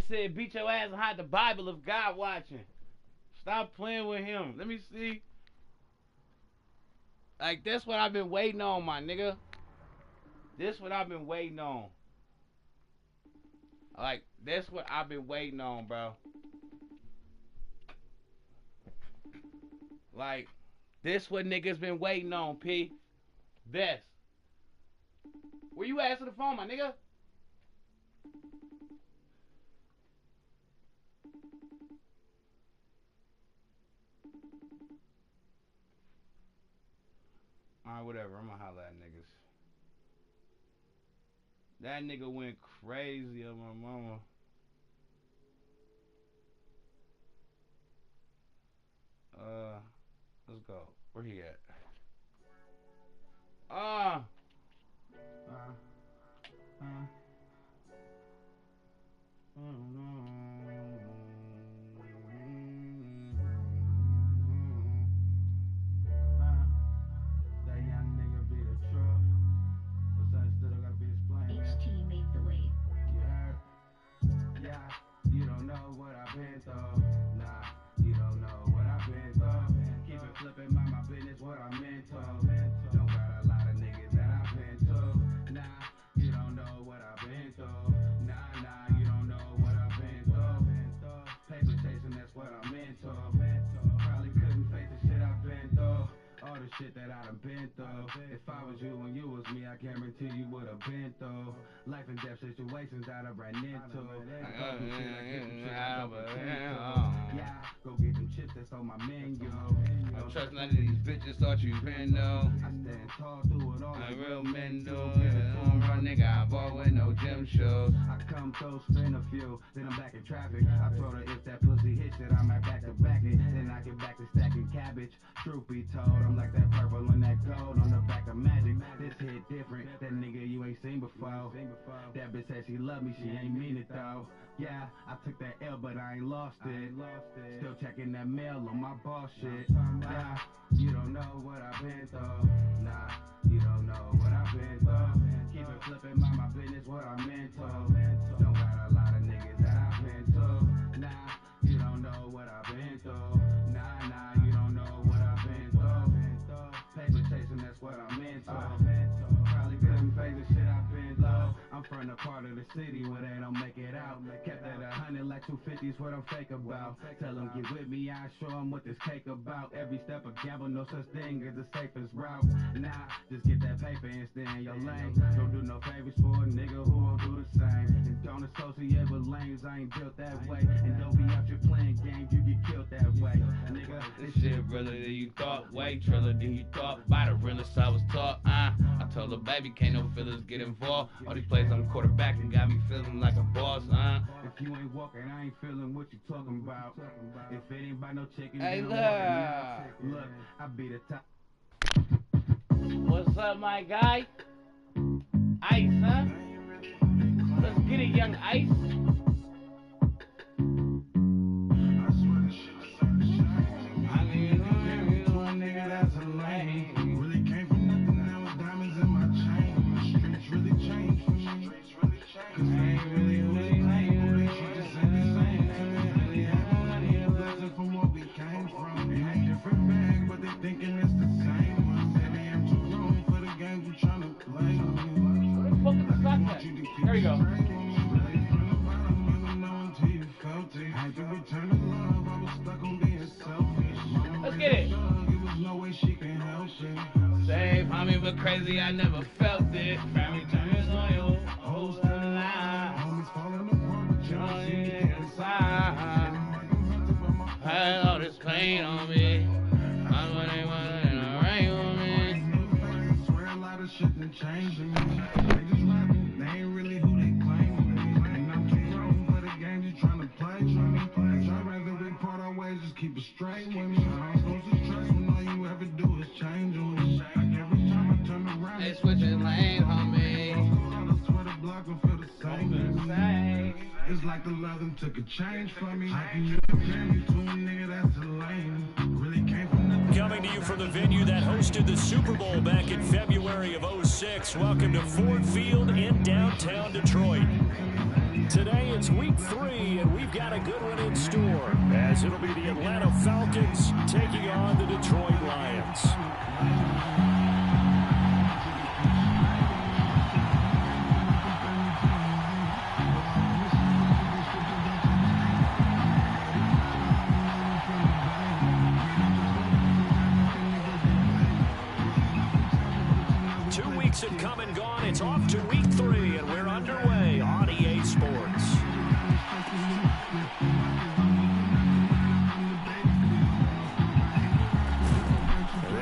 said beat your ass and hide the Bible if God watching. Stop playing with him. Let me see. Like, that's what I've been waiting on, my nigga. This what I've been waiting on. Like, that's what I've been waiting on, bro. Like, this what niggas been waiting on, P. Best. Where you at to the phone, my nigga? Alright, whatever. I'm gonna holler at niggas. That nigga went crazy on my mama. Let's go. Where he at? That young nigga be the truck. What's that? Still gotta be explained. HT made the wave. You heard? Yeah, you don't know what I've been through. Nah, you don't know what I've been through. Keep it flipping, mind my business, what I'm into. Don't got a lot of niggas that I've been to. Nah, you don't know what I've been through. Nah, you don't know what I've been through. Paper chasing, that's what I'm into. Probably couldn't face the shit I've been through. All the shit that I done been through. If I was you and you was me, I guarantee you would have been through life and death situations that I ran into. Yeah, go get them chips that's on my menu. I don't trust none of these bitches, thought you been though. I stand tall through it all, like real men do. Don't run, nigga, I bought with no gym shoes. I come through, spin a few, then I'm back in traffic. I told her if that pussy hits it, I might back to back it. Then I get back to stacking cabbage. Truth be told, I'm like that purple and that gold on the back of magic. This hit different, that nigga you ain't seen before. That bitch said she love me, she ain't mean it though. Yeah, I took that L, but I ain't lost it. Still checking that mail on my boss shit. Yeah, you don't know what I've been through. Nah, you don't know what I've been through. Keep it flipping, mind my business, what I'm into. Don't got a lot of niggas that I've been to. Nah, you don't know what I've been through. Nah, you don't know what I've been through. Paper chasing, that's what I'm into. Probably couldn't face the shit I've been through. I'm from the part of the city where they don't make it out. Kept at 100 like 250's what I'm fake about. Tell them get with me, I show them what this cake about. Every step of gamble, no such thing as the safest route. Nah, just get that paper and stay in your lane. Don't do no favors for a nigga who won't do the same. And don't associate with lames, I ain't built that way. And don't be out here playing games, you get killed that way. Nigga, this shit realer than you thought, way triller than you thought. By the realest I was taught, I told her baby can't no feelings get involved. All these plays I'm quarterbacking got me feeling like a boss, If you ain't walking, I ain't feeling what you talking about. If it ain't by no chicken, hey, look, I be the top. What's up, my guy? Ice, huh? Let's get it, young Ice. There you go. Let's get it. Save, homie, but crazy, I never felt it. Family time is loyal, host the line. Homies falling apart, but you're inside. Had all this pain on me. I'm when they want to rain on me. Swear a lot of shit done changed me. Keep it straight with me. I ain't supposed to stress when all you ever do is change on me. Like every time I turn around, they switching lanes on me. I swear the block will feel the same. It's like the love them took a change from me. How can you compare me to a nigga that's a lame? Really came from the Coming to you from the venue that hosted the Super Bowl back in February of '06. Welcome to Ford Field in downtown Detroit. Today it's week 3, and we've got a good one in store, as it'll be the Atlanta Falcons taking on the Detroit Lions. 2 weeks have come and gone. It's off to week 3, and we're underway on EA Sports.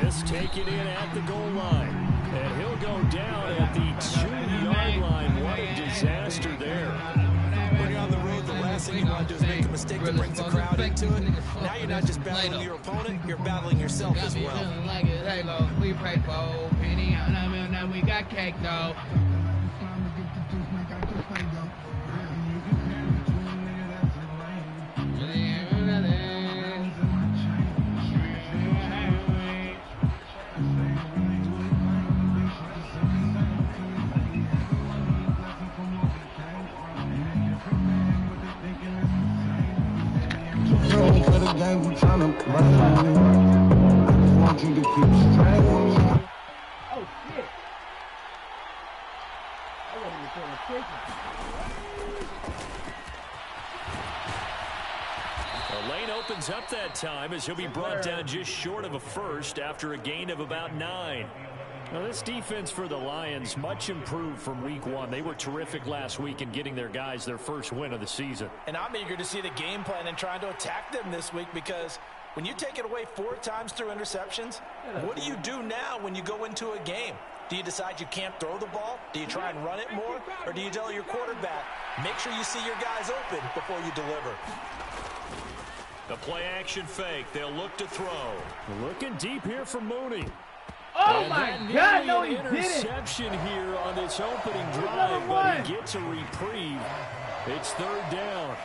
This taken in at the goal line, and he'll go down at the 2-yard line. What a disaster there. When you're on the road, the last thing you want to do is make a mistake that brings the crowd into it. Now you're not just battling your opponent, you're battling yourself as well. Halo, we pray for penny. Now we got cake though. We tryna play. I just want you to keep straight. Oh shit! I wasn't even paying attention. The lane opens up that time as he'll be brought down just short of a first after a gain of about 9. Now, this defense for the Lions, much improved from week 1. They were terrific last week in getting their guys their first win of the season. And I'm eager to see the game plan and trying to attack them this week, because when you take it away 4 times through interceptions, what do you do now when you go into a game? Do you decide you can't throw the ball? Do you try and run it more? Or do you tell your quarterback, make sure you see your guys open before you deliver? The play action fake. They'll look to throw. Looking deep here for Mooney. Oh and my God, no he didn't. Interception here on this opening drive, but he gets a reprieve. It's 3rd down.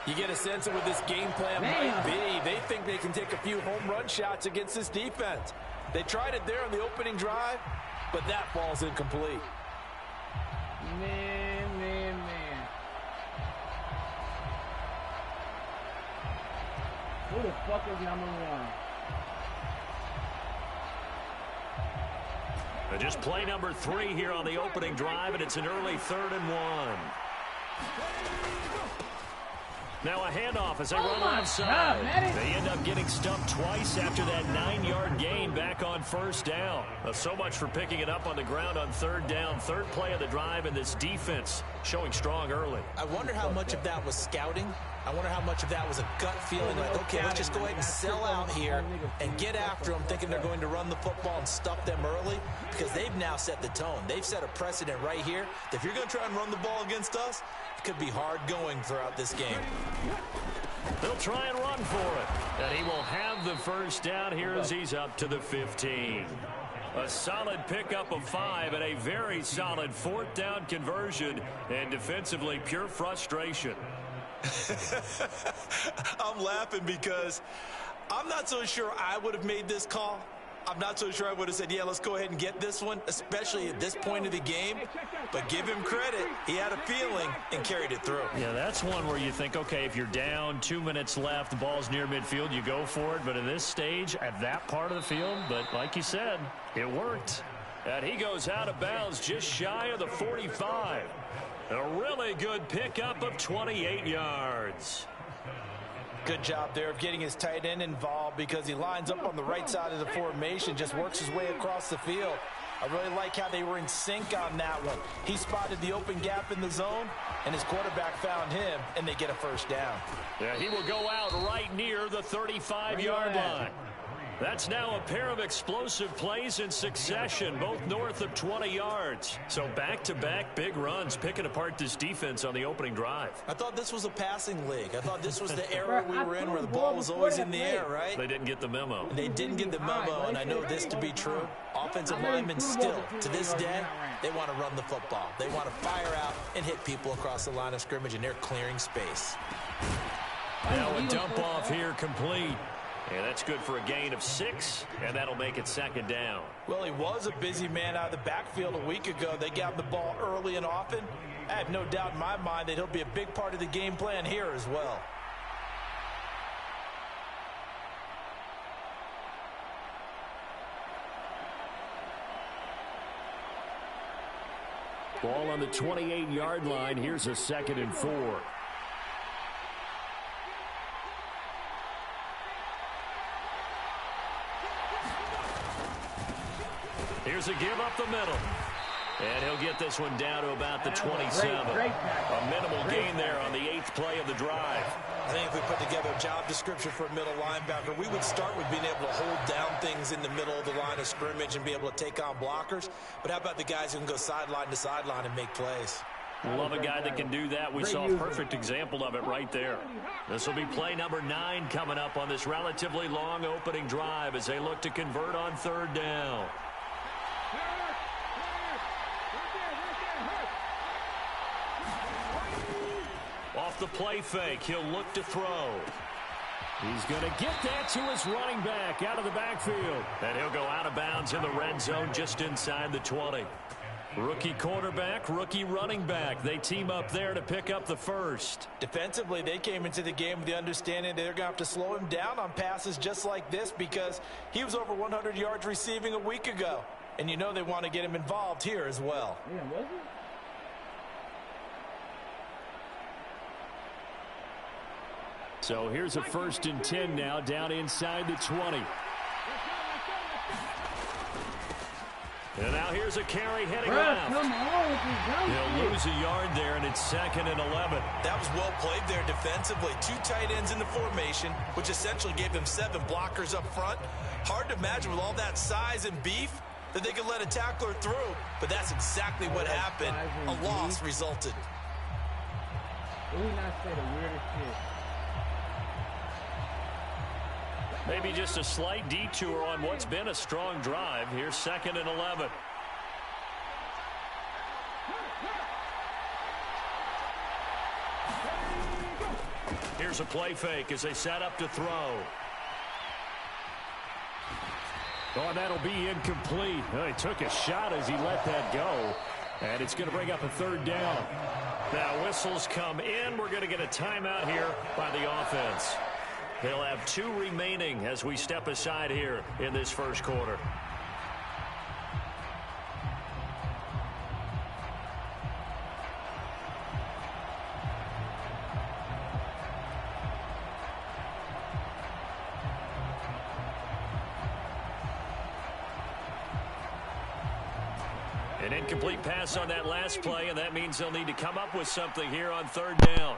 You get a sense of what this game plan might be. They think they can take a few home run shots against this defense. They tried it there on the opening drive, but that falls incomplete. Man. Who the fuck is number 1? Just play number 3 here on the opening drive, and it's an early 3rd and 1. Now a handoff as they run outside. They end up getting stumped twice after that 9-yard gain back on 1st down. So much for picking it up on the ground on 3rd down. 3rd play of the drive, and this defense showing strong early. I wonder how much of that was scouting. I wonder how much of that was a gut feeling like, okay, let's just go ahead and sell out here and get after them, thinking they're going to run the football and stuff them early, because they've now set the tone. They've set a precedent right here that if you're going to try and run the ball against us, it could be hard going throughout this game. They'll try and run for it, and he will have the 1st down here as he's up to the 15. A solid pickup of 5 and a very solid 4th down conversion, and defensively pure frustration. I'm laughing because I'm not so sure I would have made this call. I'm not so sure I would have said, yeah, let's go ahead and get this one, especially at this point of the game. But give him credit. He had a feeling and carried it through. Yeah, that's one where you think, okay, if you're down, 2 minutes left, the ball's near midfield, you go for it. But at this stage, at that part of the field, but like you said, it worked. And he goes out of bounds just shy of the 45. A really good pickup of 28 yards. Good job there of getting his tight end involved, because he lines up on the right side of the formation, just works his way across the field. I really like how they were in sync on that one. He spotted the open gap in the zone, and his quarterback found him, and they get a 1st down. Yeah, he will go out right near the 35-yard line. That's now a pair of explosive plays in succession, both north of 20 yards. So back-to-back big runs, picking apart this defense on the opening drive. I thought this was a passing league. I thought this was the era we were in where the ball was always in the air, right? They didn't get the memo. They didn't get the memo, and I know this to be true. Offensive linemen still, to this day, they want to run the football. They want to fire out and hit people across the line of scrimmage, and they're clearing space. Now a dump off here complete. And that's good for a gain of 6, and that'll make it 2nd down. Well, he was a busy man out of the backfield a week ago. They got the ball early and often. I have no doubt in my mind that he'll be a big part of the game plan here as well. Ball on the 28-yard line. Here's a 2nd and 4. Here's a give up the middle. And he'll get this one down to about the 27. A minimal gain there on the 8th play of the drive. I think if we put together a job description for a middle linebacker, we would start with being able to hold down things in the middle of the line of scrimmage and be able to take on blockers. But how about the guys who can go sideline to sideline and make plays? Love a guy that can do that. We saw a perfect example of it right there. This will be play number 9 coming up on this relatively long opening drive as they look to convert on 3rd down. Off the play fake, he'll look to throw. He's going to get that to his running back out of the backfield. And he'll go out of bounds in the red zone just inside the 20. Rookie quarterback, rookie running back. They team up there to pick up the first. Defensively, they came into the game with the understanding they're going to have to slow him down on passes just like this because he was over 100 yards receiving a week ago. And you know they want to get him involved here as well. Yeah, was it? So here's a 1st and 10 now down inside the 20. And now here's a carry heading left. He'll lose a yard there, and it's 2nd and 11. That was well played there defensively. 2 tight ends in the formation, which essentially gave them 7 blockers up front. Hard to imagine with all that size and beef that they could let a tackler through, but that's exactly what happened. A loss resulted. Did we not say the weirdest shit? Maybe just a slight detour on what's been a strong drive. Here's 2nd and 11. Here's a play fake as they set up to throw. Oh, and that'll be incomplete. Well, he took a shot as he let that go. And it's going to bring up a 3rd down. Now whistles come in. We're going to get a timeout here by the offense. They'll have 2 remaining as we step aside here in this first quarter. An incomplete pass on that last play, and that means they'll need to come up with something here on 3rd down.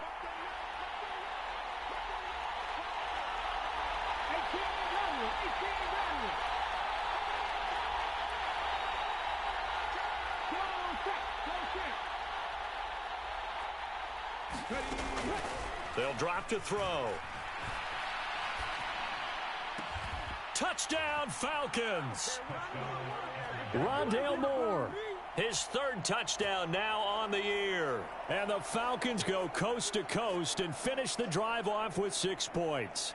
They'll drop to throw. Touchdown, Falcons. Rondale Moore, his 3rd touchdown now on the year. And the Falcons go coast to coast and finish the drive off with 6 points.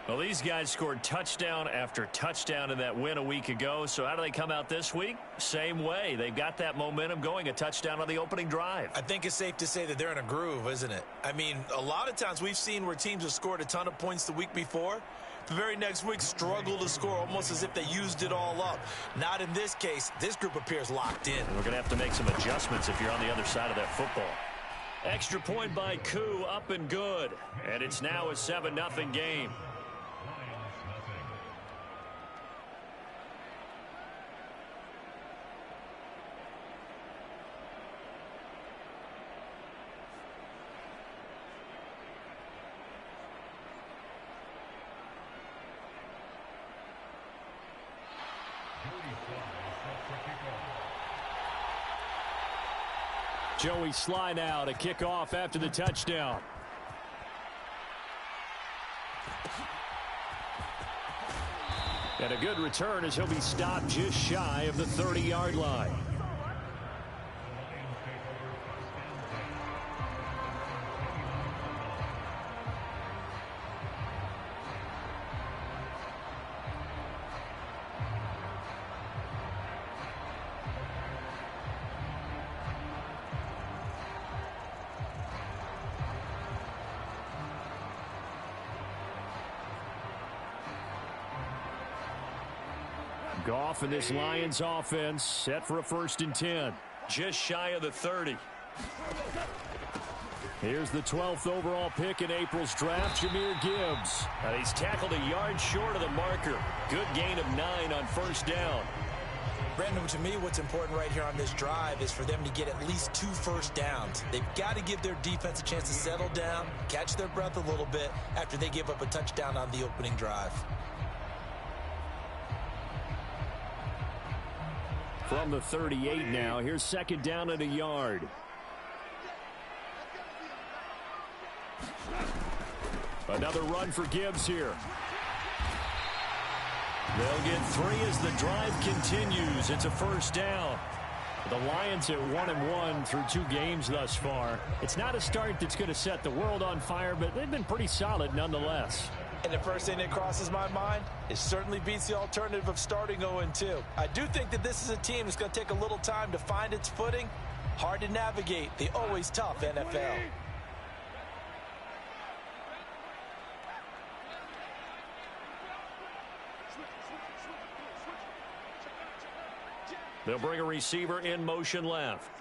Well, these guys scored touchdown after touchdown in that win a week ago. So how do they come out this week? Same way. They've got that momentum going, a touchdown on the opening drive. I think it's safe to say that they're in a groove, isn't it? I mean, a lot of times we've seen where teams have scored a ton of points the week before. The very next week struggle to score almost as if they used it all up. Not in this case. This group appears locked in. We're going to have to make some adjustments if you're on the other side of that football. Extra point by Koo, up and good. And it's now a 7-0 game. Joey Sly now to kick off after the touchdown. And a good return as he'll be stopped just shy of the 30-yard line. Goff and this Lions offense set for a 1st and 10. Just shy of the 30. Here's the 12th overall pick in April's draft, Jahmyr Gibbs. He's tackled a yard short of the marker. Good gain of 9 on 1st down. Brandon, to me, what's important right here on this drive is for them to get at least 2 first downs. They've got to give their defense a chance to settle down, catch their breath a little bit after they give up a touchdown on the opening drive. From the 38 now, here's 2nd down and a yard. Another run for Gibbs here. They'll get 3 as the drive continues. It's a 1st down. The Lions at 1-1 through 2 games thus far. It's not a start that's going to set the world on fire, but they've been pretty solid nonetheless. And the first thing that crosses my mind, it certainly beats the alternative of starting 0-2. I do think that this is a team that's going to take a little time to find its footing. Hard to navigate the always tough NFL. They'll bring a receiver in motion left.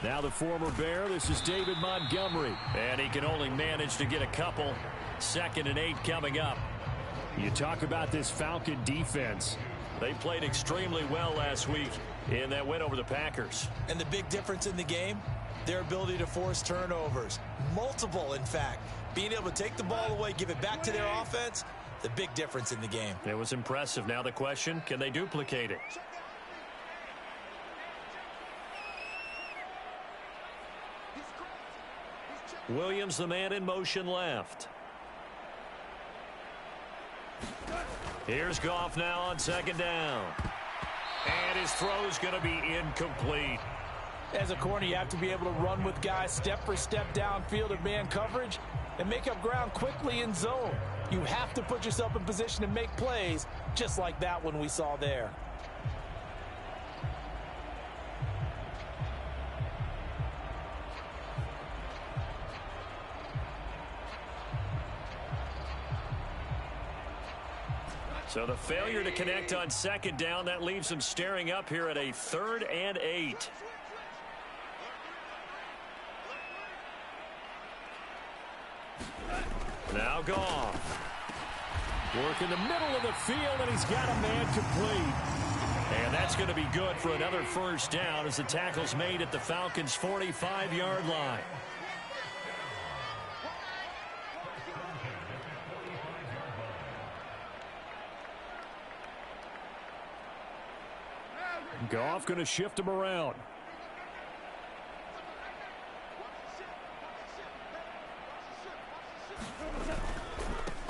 Now the former Bear, this is David Montgomery. And he can only manage to get a couple. 2nd and 8 coming up. You talk about this Falcon defense. They played extremely well last week in that win over the Packers. And the big difference in the game, their ability to force turnovers. Multiple, in fact. Being able to take the ball away, give it back to their offense, the big difference in the game. It was impressive. Now the question, can they duplicate it? Williams, the man in motion left. Here's Goff now on 2nd down. And his throw's going to be incomplete. As a corner, you have to be able to run with guys step for step downfield of man coverage and make up ground quickly in zone. You have to put yourself in position to make plays, just like that one we saw there. So the failure to connect on 2nd down, that leaves them staring up here at a 3rd and 8. Now Goff. Work in the middle of the field, and he's got a man complete. And that's going to be good for another 1st down as the tackle's made at the Falcons' 45-yard line. Goff going to shift him around.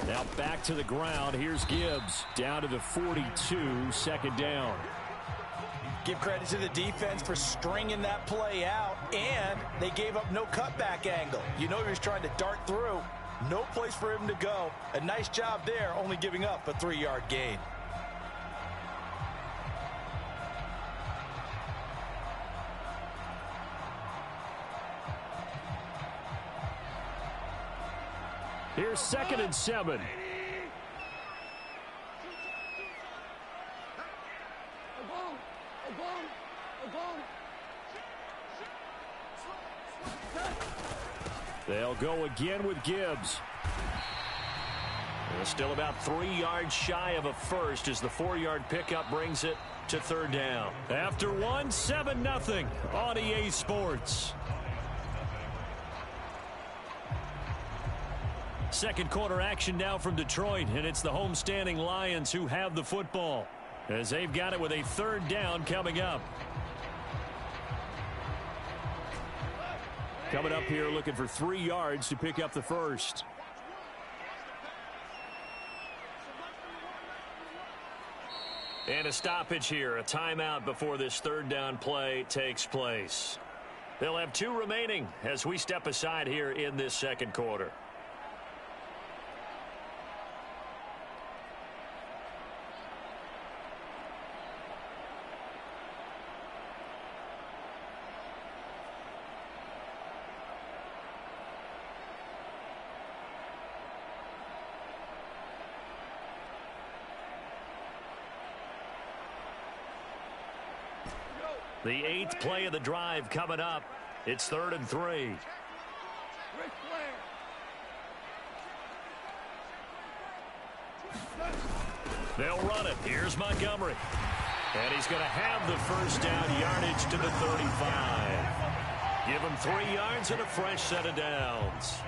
Now back to the ground. Here's Gibbs down to the 42, 2nd down. Give credit to the defense for stringing that play out, and they gave up no cutback angle. You know he was trying to dart through. No place for him to go. A nice job there, only giving up a 3-yard gain. Here's 2nd and 7. They'll go again with Gibbs. They're still about 3 yards shy of a first as the 4-yard pickup brings it to 3rd down. After 1, 7-0 on EA Sports. Second quarter action now from Detroit, and it's the homestanding Lions who have the football as they've got it with a 3rd down coming up. Coming up here looking for 3 yards to pick up the first. And a stoppage here, a timeout before this 3rd down play takes place. They'll have 2 remaining as we step aside here in this second quarter. The 8th play of the drive coming up. It's 3rd and 3. They'll run it. Here's Montgomery. And he's going to have the first down, yardage to the 35. Give him 3 yards and a fresh set of downs.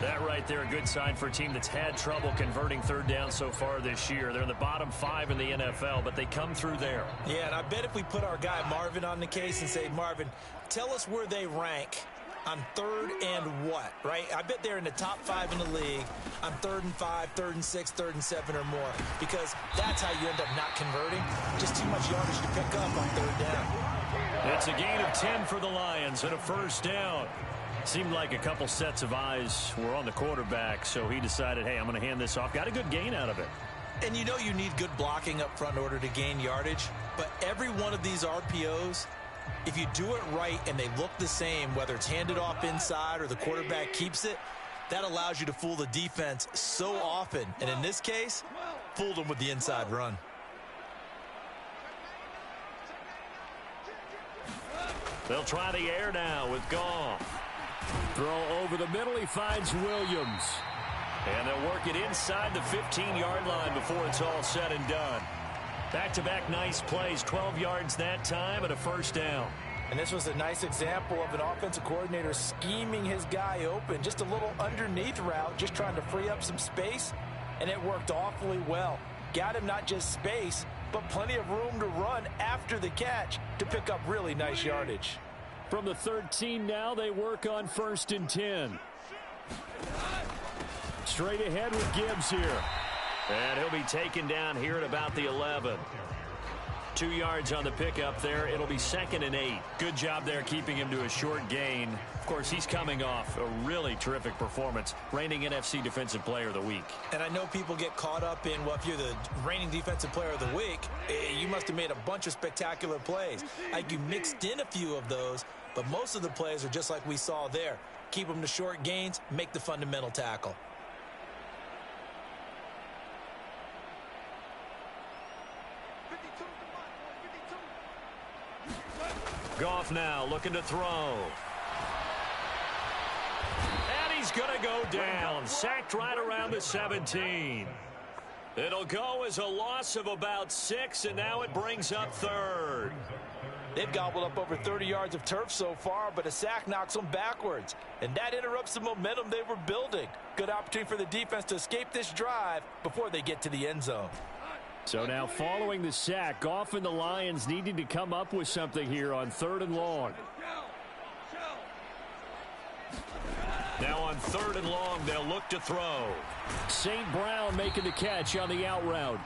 That right there, a good sign for a team that's had trouble converting 3rd down so far this year. They're in the bottom 5 in the NFL, but they come through there. Yeah, and I bet if we put our guy Marvin on the case and say, Marvin, tell us where they rank on 3rd and what, right? I bet they're in the top 5 in the league on 3rd and 5, 3rd and 6, 3rd and 7 or more, because that's how you end up not converting. Just too much yardage to pick up on 3rd down. It's a gain of 10 for the Lions and a first down. Seemed like a couple sets of eyes were on the quarterback, so he decided, hey, I'm going to hand this off. Got a good gain out of it. And you know you need good blocking up front in order to gain yardage, but every one of these RPOs, if you do it right and they look the same, whether it's handed off inside or the quarterback keeps it, that allows you to fool the defense so often. And in this case, fooled them with the inside run. They'll try the air now with Goff. Throw over the middle. He finds Williams. And they'll work it inside the 15-yard line before it's all said and done. Back-to-back nice plays, 12 yards that time and a first down. And this was a nice example of an offensive coordinator scheming his guy open. Just a little underneath route, just trying to free up some space, and it worked awfully well. Got him not just space, but plenty of room to run after the catch to pick up really nice yardage. From the 13 now, they work on 1st and 10. Straight ahead with Gibbs here. And he'll be taken down here at about the 11. 2 yards on the pickup there. It'll be 2nd and 8. Good job there keeping him to a short gain. Of course, he's coming off a really terrific performance. Reigning NFC Defensive Player of the Week. And I know people get caught up in, well, if you're the reigning Defensive Player of the Week, you must have made a bunch of spectacular plays. Like you mixed in a few of those, but most of the plays are just like we saw there. Keep them to short gains, make the fundamental tackle. Goff now looking to throw. And he's going to go down. Sacked right around the 17. It'll go as a loss of about 6, and now it brings up 3rd. They've gobbled up over 30 yards of turf so far, but a sack knocks them backwards. And that interrupts the momentum they were building. Good opportunity for the defense to escape this drive before they get to the end zone. So now following the sack, Goff and the Lions needing to come up with something here on 3rd and long. Now on 3rd and long, they'll look to throw. St. Brown making the catch on the out route.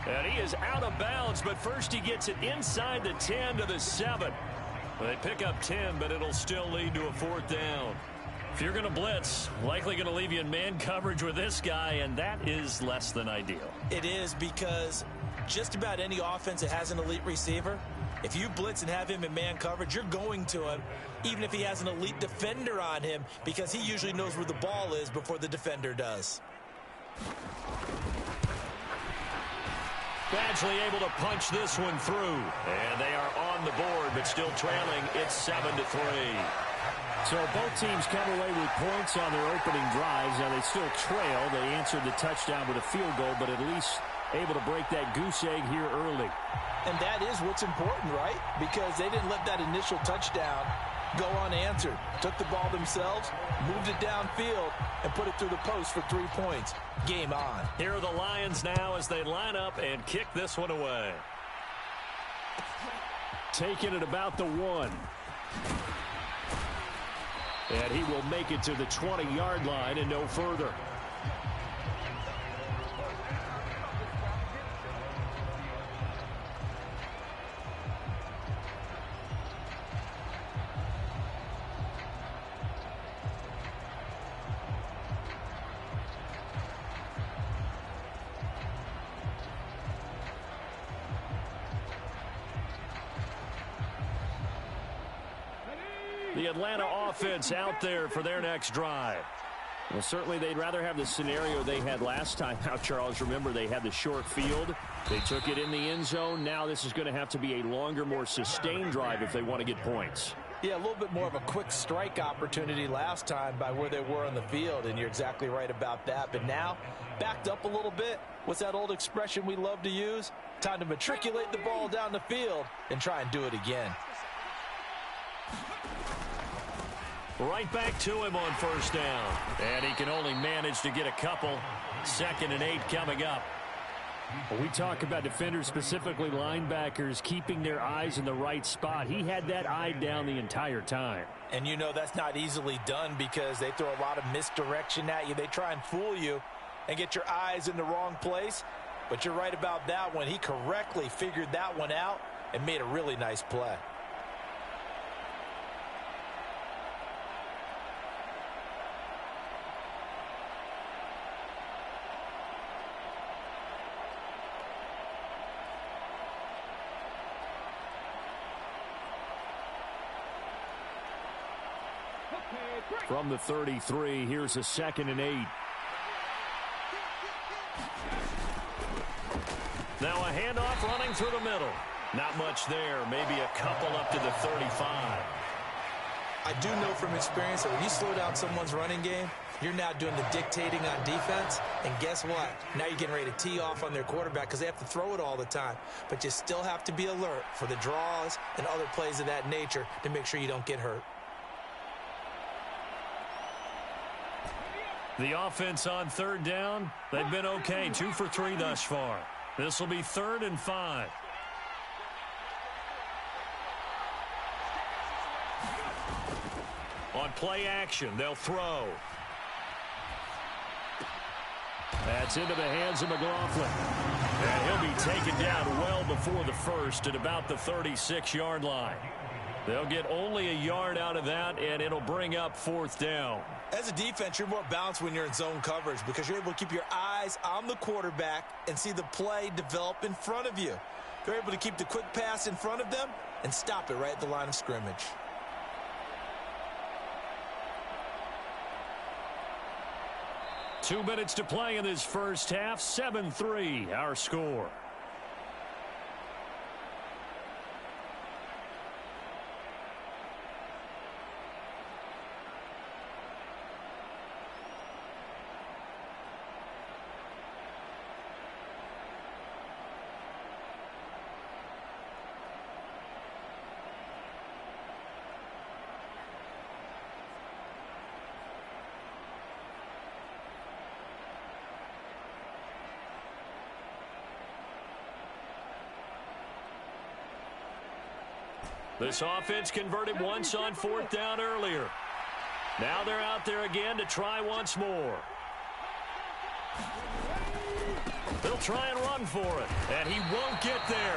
And he is out of bounds, but first he gets it inside the 10 to the 7. Well, they pick up 10, but it'll still lead to a 4th down. If you're going to blitz, likely going to leave you in man coverage with this guy, and that is less than ideal. It is, because just about any offense that has an elite receiver, if you blitz and have him in man coverage, you're going to him, even if he has an elite defender on him, because he usually knows where the ball is before the defender does. Badgley able to punch this one through. And they are on the board, but still trailing. It's 7-3. So both teams come away with points on their opening drives. Now they still trail. They answered the touchdown with a field goal, but at least able to break that goose egg here early. And that is what's important, right? Because they didn't let that initial touchdown go unanswered. Took the ball themselves, moved it downfield, and put it through the post for 3 points. Game on. Here are the Lions now as they line up and kick this one away. Taking it about the 1. And he will make it to the 20-yard line and no further. The Atlanta offense out there for their next drive. Well, certainly they'd rather have the scenario they had last time out, Charles. Remember, they had the short field. They took it in the end zone. Now this is going to have to be a longer, more sustained drive if they want to get points. Yeah, a little bit more of a quick strike opportunity last time by where they were on the field, and you're exactly right about that. But now, backed up a little bit. What's that old expression we love to use? Time to matriculate the ball down the field and try and do it again. Right back to him on first down. And he can only manage to get a couple. 2nd and 8 coming up. When we talk about defenders, specifically linebackers, keeping their eyes in the right spot. He had that eye down the entire time. And you know that's not easily done because they throw a lot of misdirection at you. They try and fool you and get your eyes in the wrong place. But you're right about that one. He correctly figured that one out and made a really nice play. From the 33, here's a 2nd and 8. Now a handoff running through the middle. Not much there, maybe a couple up to the 35. I do know from experience that when you slow down someone's running game, you're now doing the dictating on defense. And guess what? Now you're getting ready to tee off on their quarterback because they have to throw it all the time. But you still have to be alert for the draws and other plays of that nature to make sure you don't get hurt. The offense on 3rd down, they've been okay. 2 for 3 thus far. This will be 3rd and 5. On play action, they'll throw. That's into the hands of McLaughlin. And he'll be taken down well before the first at about the 36-yard line. They'll get only a yard out of that, and it'll bring up 4th down. As a defense, you're more balanced when you're in zone coverage because you're able to keep your eyes on the quarterback and see the play develop in front of you. They're able to keep the quick pass in front of them and stop it right at the line of scrimmage. Two minutes to play in this first half. 7-3, our score. This offense converted once on 4th down earlier. Now they're out there again to try once more. They'll try and run for it, and he won't get there.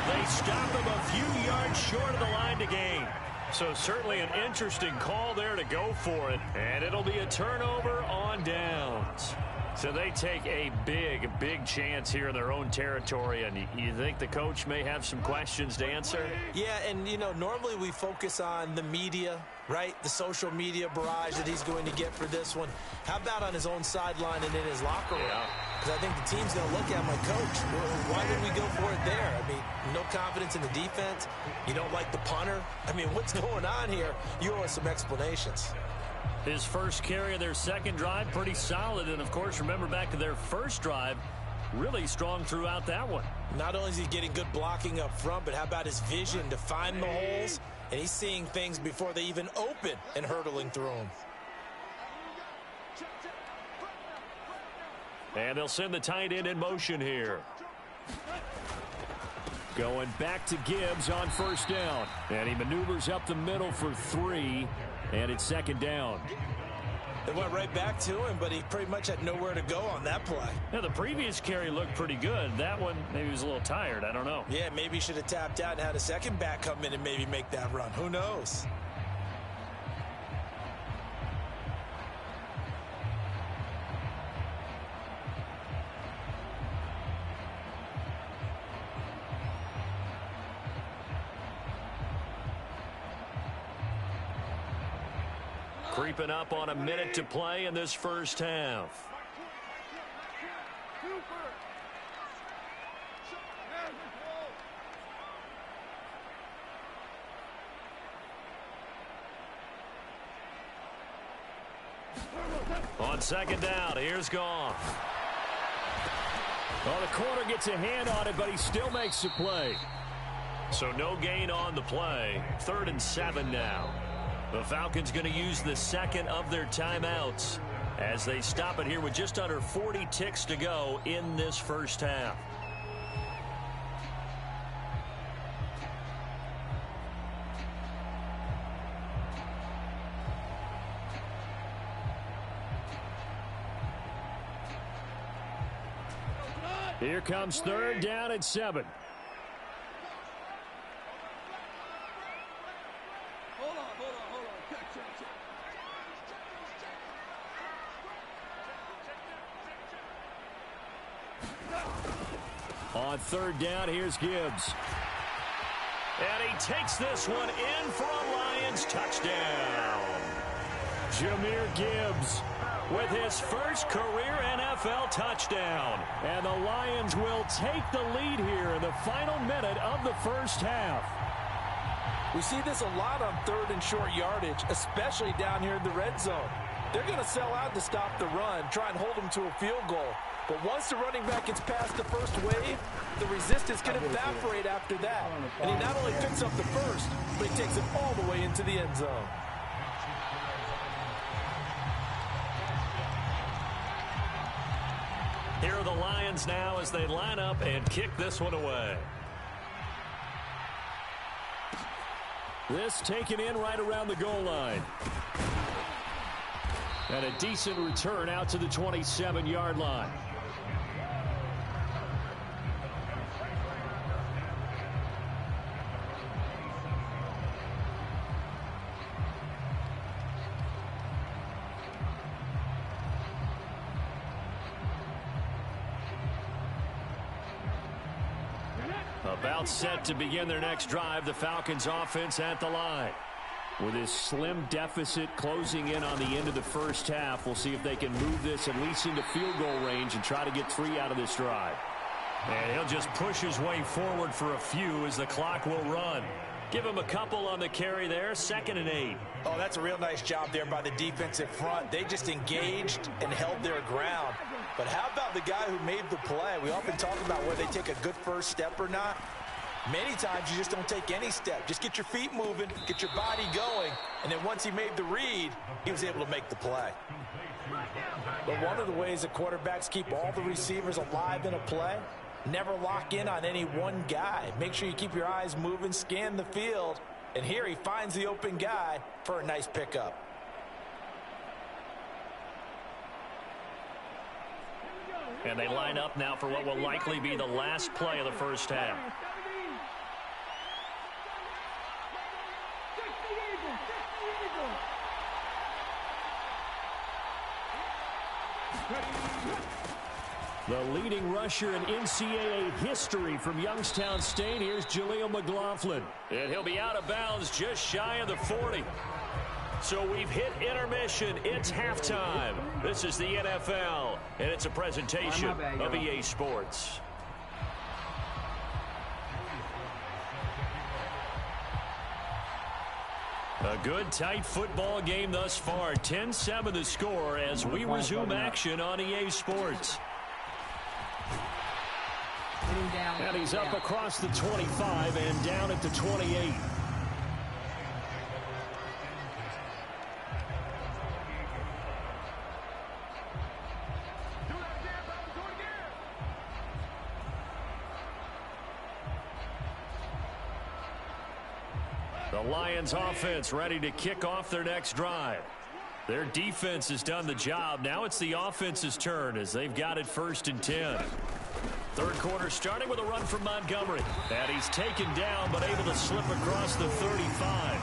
They stop him a few yards short of the line to gain. So certainly an interesting call there to go for it, and it'll be a turnover on downs. So they take a big chance here in their own territory, and you think the coach may have some questions to answer? Yeah, and, you know, normally we focus on the media, right? The social media barrage that he's going to get for this one. How about on his own sideline and in his locker room? Because I think the team's going to look at my coach. Why did we go for it there? I mean, no confidence in the defense. You don't like the punter. I mean, what's going on here? You owe us some explanations. His first carry of their second drive, pretty solid. And, of course, remember back to their first drive, really strong throughout that one. Not only is he getting good blocking up front, but how about his vision to find the holes? And he's seeing things before they even open and hurdling through them. And they'll send the tight end in motion here. Going back to Gibbs on first down. And he maneuvers up the middle for 3. And it's 2nd down. They went right back to him, but he pretty much had nowhere to go on that play. Yeah, the previous carry looked pretty good. That one, maybe he was a little tired. I don't know. Yeah, maybe he should have tapped out and had a second back come in and maybe make that run. Who knows? Creeping up on a minute to play in this first half. On second down, here's Goff. Well, the corner gets a hand on it, but he still makes the play. So no gain on the play. 3rd and 7 now. The Falcons going to use the second of their timeouts as they stop it here with just under 40 ticks to go in this first half. Here comes 3rd down and 7. On 3rd down, here's Gibbs. And he takes this one in for a Lions touchdown. Jahmyr Gibbs with his first career NFL touchdown. And the Lions will take the lead here in the final minute of the first half. We see this a lot on 3rd and short yardage, especially down here in the red zone. They're going to sell out to stop the run, try and hold them to a field goal. But once the running back gets past the first wave, the resistance can evaporate after that. And he not only picks up the first, but he takes it all the way into the end zone. Here are the Lions now as they line up and kick this one away. This taken in right around the goal line. And a decent return out to the 27-yard line. About set to begin their next drive, the Falcons offense at the line. With his slim deficit closing in on the end of the first half, we'll see if they can move this at least into field goal range and try to get 3 out of this drive. And he'll just push his way forward for a few as the clock will run. Give him a couple on the carry there, 2nd and 8. Oh, that's a real nice job there by the defensive front. They just engaged and held their ground. But how about the guy who made the play? We often talk about whether they take a good first step or not. Many times you just don't take any step. Just get your feet moving, get your body going, and then once he made the read, he was able to make the play. But one of the ways that quarterbacks keep all the receivers alive in a play, never lock in on any one guy. Make sure you keep your eyes moving, scan the field, and here he finds the open guy for a nice pickup. And they line up now for what will likely be the last play of the first half. The leading rusher in NCAA history from Youngstown State. Here's Jaleel McLaughlin. And he'll be out of bounds just shy of the 40. So we've hit intermission. It's halftime. This is the NFL, and it's a presentation of EA Sports. A good, tight football game thus far. 10-7 the score as we resume action on EA Sports. And he's up across the 25 and down at the 28. The Lions offense ready to kick off their next drive. Their defense has done the job. Now it's the offense's turn as they've got it 1st and 10. Third quarter starting with a run from Montgomery. And he's taken down but able to slip across the 35.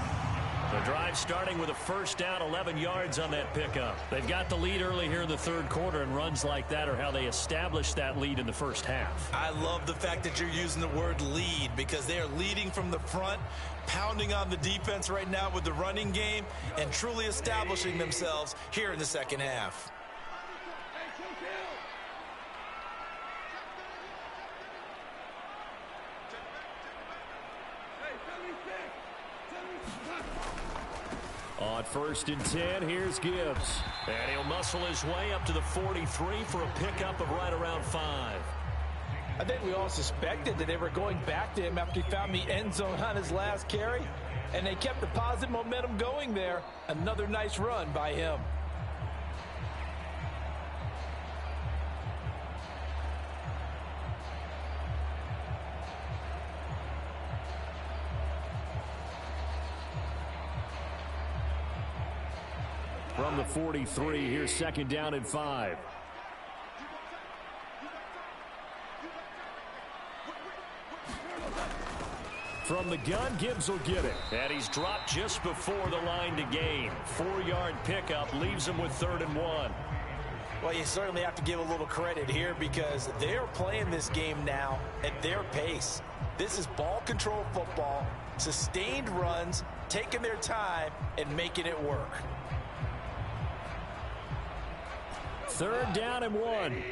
The drive starting with a first down, 11 yards on that pickup. They've got the lead early here in the third quarter, and runs like that are how they established that lead in the first half. I love the fact that you're using the word lead, because they are leading from the front, pounding on the defense right now with the running game, and truly establishing themselves here in the second half. On 1st and 10, here's Gibbs. And he'll muscle his way up to the 43 for a pickup of right around 5. I think we all suspected that they were going back to him after he found the end zone on his last carry. And they kept the positive momentum going there. Another nice run by him. From the 43, here's 2nd down and 5. From the gun, Gibbs will get it. And he's dropped just before the line to gain. 4-yard pickup leaves him with 3rd and 1. Well, you certainly have to give a little credit here, because they're playing this game now at their pace. This is ball control football, sustained runs, taking their time, and making it work. 3rd down and 1.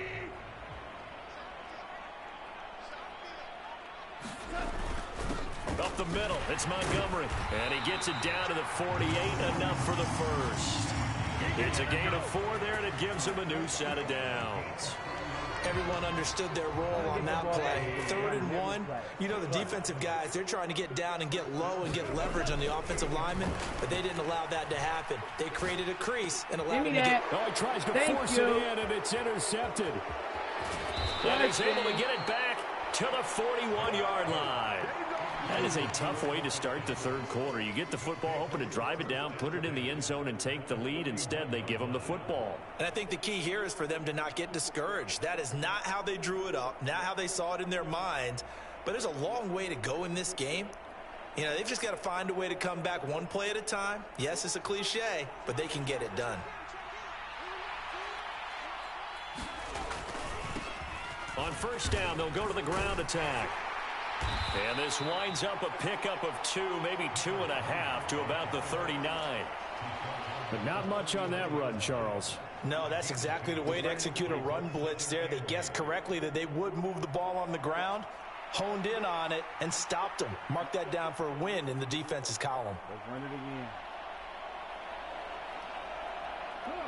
Up the middle, it's Montgomery. And he gets it down to the 48, enough for the first. It's a gain of 4 there, and it gives him a new set of downs. Everyone understood their role on that play. 3rd and 1. You know, the defensive guys, they're trying to get down and get low and get leverage on the offensive linemen, but they didn't allow that to happen. They created a crease and allowed him to get... Oh, he tries to force it in, and it's intercepted. And he's able to get it back to the 41-yard line. That is a tough way to start the third quarter. You get the football, hoping to drive it down, put it in the end zone, and take the lead. Instead, they give them the football. And I think the key here is for them to not get discouraged. That is not how they drew it up, not how they saw it in their mind. But there's a long way to go in this game. You know, they've just got to find a way to come back one play at a time. Yes, it's a cliche, but they can get it done. On 1st down, they'll go to the ground attack. And this winds up a pickup of 2, maybe 2.5 to about the 39. But not much on that run, Charles. No, that's exactly the way to execute a run blitz there. They guessed correctly that they would move the ball on the ground, honed in on it, and stopped them. Mark that down for a win in the defense's column. Let's run it again.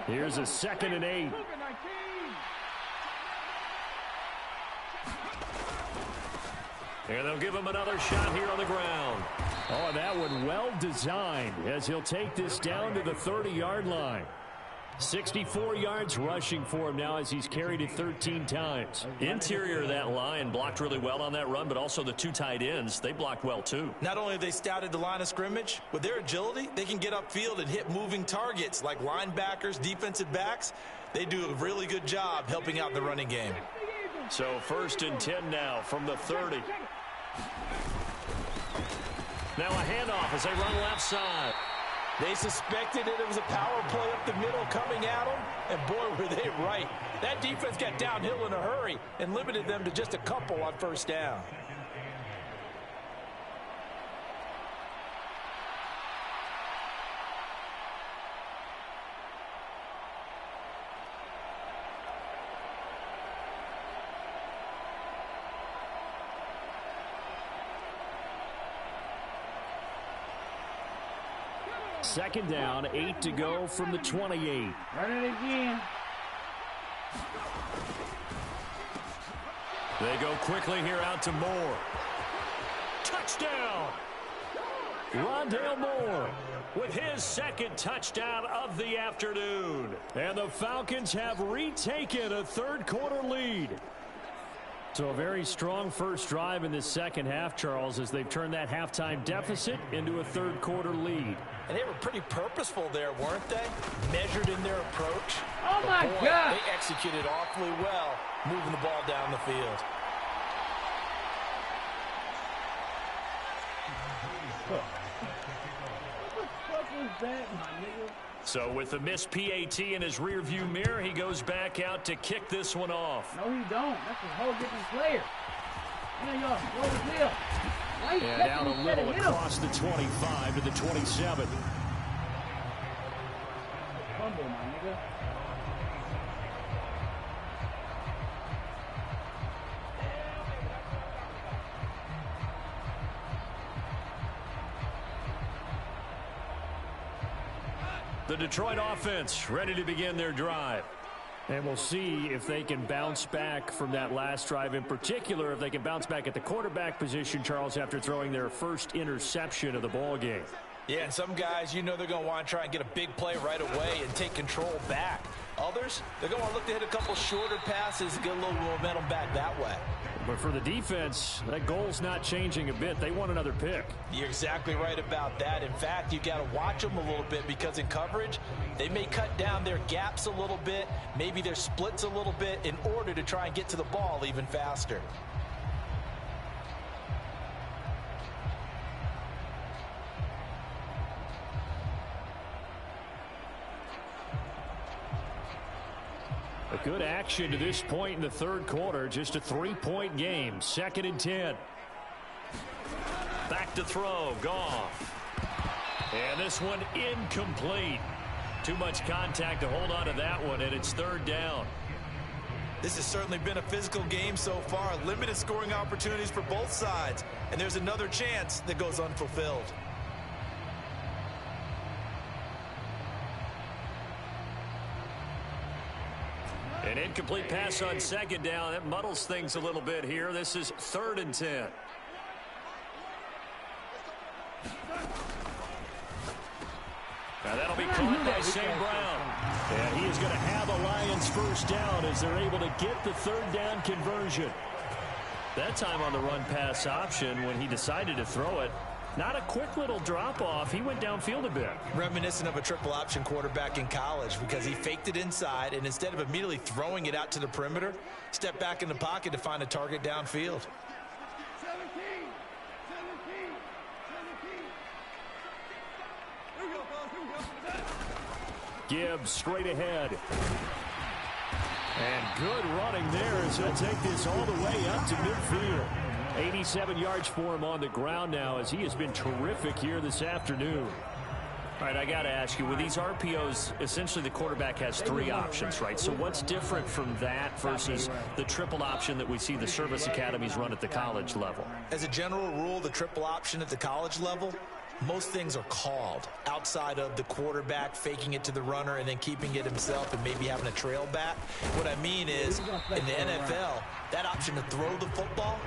Here's a 2nd and 8. And they'll give him another shot here on the ground. Oh, and that one well designed, as he'll take this down to the 30-yard line. 64 yards rushing for him now, as he's carried it 13 times. Interior of that line blocked really well on that run, but also the 2 tight ends, they blocked well too. Not only have they scouted the line of scrimmage, with their agility, they can get upfield and hit moving targets like linebackers, defensive backs. They do a really good job helping out the running game. So 1st and 10 now from the 30. Now a handoff as they run left side. They suspected that it was a power play up the middle coming at them, and boy, were they right. That defense got downhill in a hurry and limited them to just a couple on 1st down. Second down, 8 to go from the 28. Run it again. They go quickly here out to Moore. Touchdown! Rondale Moore with his 2nd touchdown of the afternoon. And the Falcons have retaken a third quarter lead. So a very strong first drive in the second half, Charles, as they've turned that halftime deficit into a third quarter lead. And they were pretty purposeful there, weren't they? Measured in their approach. Oh, my God. They executed awfully well, moving the ball down the field. was that, my nigga? So with the missed PAT in his rearview mirror, he goes back out to kick this one off. No, he don't. That's a whole different player. Man, y'all slow as hell. Yeah, down a little across the 25 to the 27. Humble, my nigga. The Detroit offense ready to begin their drive. And we'll see if they can bounce back from that last drive. In particular, if they can bounce back at the quarterback position, Charles, after throwing their first interception of the ball game. Yeah, and some guys, you know they're going to want to try and get a big play right away and take control back. Others, they're going to want to look to hit a couple shorter passes and get a little momentum back that way. But for the defense, that goal's not changing a bit. They want another pick. You're exactly right about that. In fact, you got to watch them a little bit because in coverage, they may cut down their gaps a little bit, maybe their splits a little bit in order to try and get to the ball even faster. A good action to this point in the third quarter. Just a 3-point game. 2nd and 10. Back to throw. Goff. And this one incomplete. Too much contact to hold on to that one, and it's 3rd down. This has certainly been a physical game so far. Limited scoring opportunities for both sides. And there's another chance that goes unfulfilled. An incomplete pass on 2nd down. That muddles things a little bit here. This is 3rd and 10. Now that'll be caught by St. Brown. And he is going to have a Lions first down as they're able to get the 3rd down conversion. That time on the run pass option when he decided to throw it. Not a quick little drop-off. He went downfield a bit. Reminiscent of a triple option quarterback in college because he faked it inside, and instead of immediately throwing it out to the perimeter, stepped back in the pocket to find a target downfield. 17. Gibbs straight ahead. And good running there as he'll take this all the way up to midfield. 87 yards for him on the ground now as he has been terrific here this afternoon. All right, I got to ask you, with these RPOs, essentially the quarterback has 3 options, right? So what's different from that versus the triple option that we see the service academies run at the college level? As a general rule, the triple option at the college level, most things are called outside of the quarterback faking it to the runner and then keeping it himself and maybe having a trail back. What I mean is, in the NFL, that option to throw the football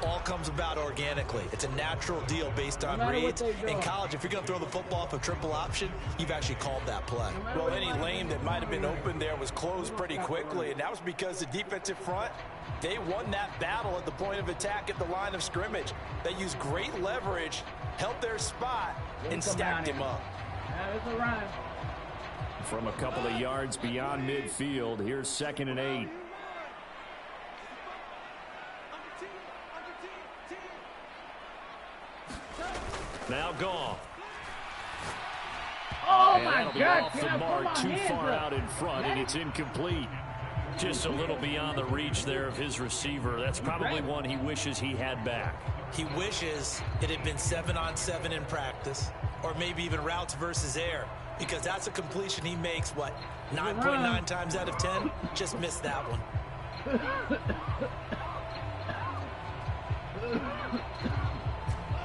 all comes about organically. It's a natural deal based on reads. In college, if you're going to throw the football off a triple option, you've actually called that play. Well, any lane that might have been open there was closed pretty quickly, and that was because the defensive front, they won that battle at the point of attack at the line of scrimmage. They used great leverage, held their spot, and stacked him up. It's a run. From a couple of yards beyond midfield, here's 2nd and 8. Now Goff. Oh, and my that'll be God. off the mark, too far out in front, and it's incomplete. Just a little beyond the reach there of his receiver. That's probably one he wishes he had back. He wishes it had been 7-on-7 in practice, or maybe even routes versus air, because that's a completion he makes, what, 9.9 times out of 10? Just missed that one.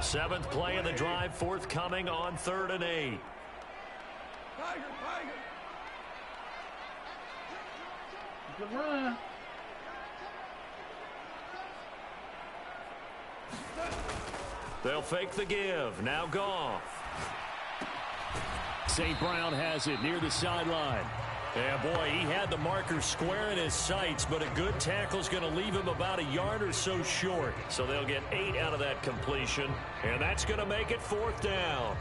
Seventh play of the drive forthcoming on 3rd and 8. It's a run. They'll fake the give. Now Goff. St. Brown has it near the sideline. Yeah, boy, he had the marker square in his sights, but a good tackle's going to leave him about a yard or so short. So they'll get 8 out of that completion, and that's going to make it 4th down.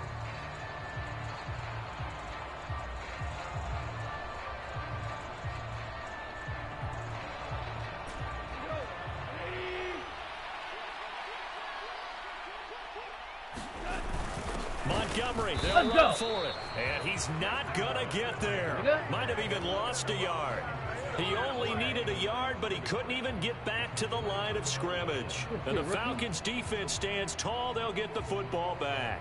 Montgomery. They'll run for it. And he's not going to get there. Might have even lost a yard. He only needed a yard, but he couldn't even get back to the line of scrimmage. And the Falcons defense stands tall. They'll get the football back.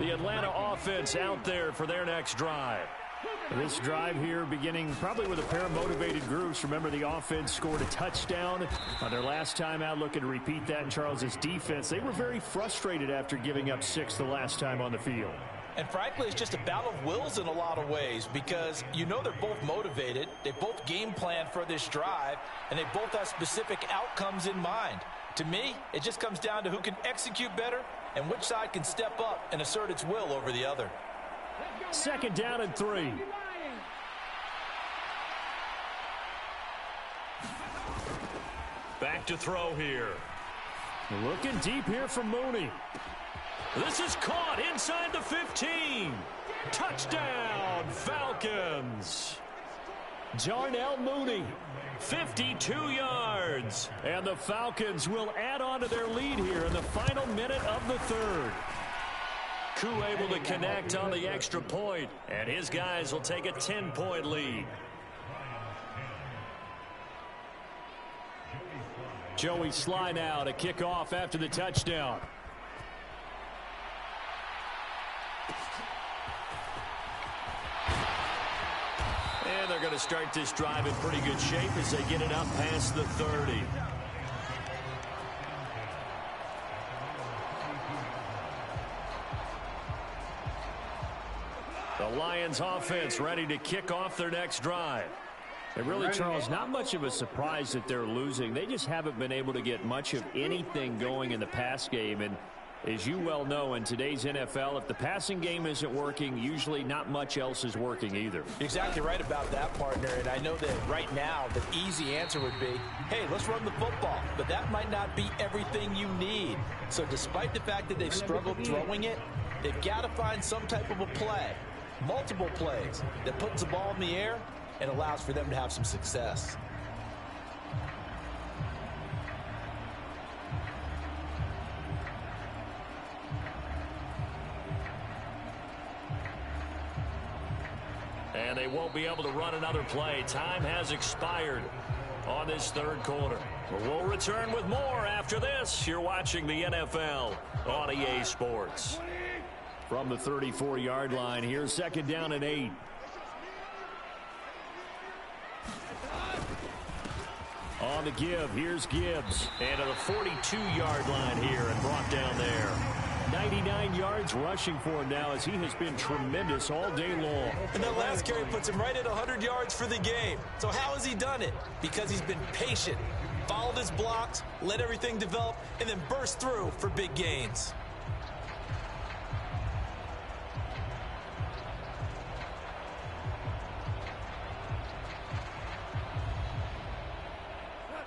The Atlanta offense out there for their next drive. This drive here beginning probably with a pair of motivated groups. Remember, the offense scored a touchdown on their last time out. Looking to repeat that in Charles's defense. They were very frustrated after giving up 6 the last time on the field. And frankly, it's just a battle of wills in a lot of ways because you know they're both motivated. They both game plan for this drive, and they both have specific outcomes in mind. To me, it just comes down to who can execute better and which side can step up and assert its will over the other. 2nd down and 3. Back to throw here. Looking deep here from Mooney. This is caught inside the 15. Touchdown, Falcons. Darnell Mooney, 52 yards. And the Falcons will add on to their lead here in the final minute of the third. Koo able to connect on the extra point, and his guys will take a 10-point lead. Joey Sly now to kick off after the touchdown. And they're going to start this drive in pretty good shape as they get it up past the 30. The Lions offense ready to kick off their next drive. And really, Charles, not much of a surprise that they're losing. They just haven't been able to get much of anything going in the pass game. And as you well know, in today's NFL, if the passing game isn't working, usually not much else is working either. You're exactly right about that, partner. And I know that right now the easy answer would be, hey, let's run the football. But that might not be everything you need. So despite the fact that they've struggled throwing it, they've got to find some type of a play, multiple plays, that puts the ball in the air and allows for them to have some success. And they won't be able to run another play. Time has expired on this third quarter. We'll return with more after this. You're watching the NFL on EA Sports. From the 34-yard line, here's 2nd down and 8. On the give, here's Gibbs. And to the 42-yard line here and brought down there. 99 yards rushing for him now as he has been tremendous all day long. And that last carry puts him right at 100 yards for the game. So how has he done it? Because he's been patient, followed his blocks, let everything develop, and then burst through for big gains.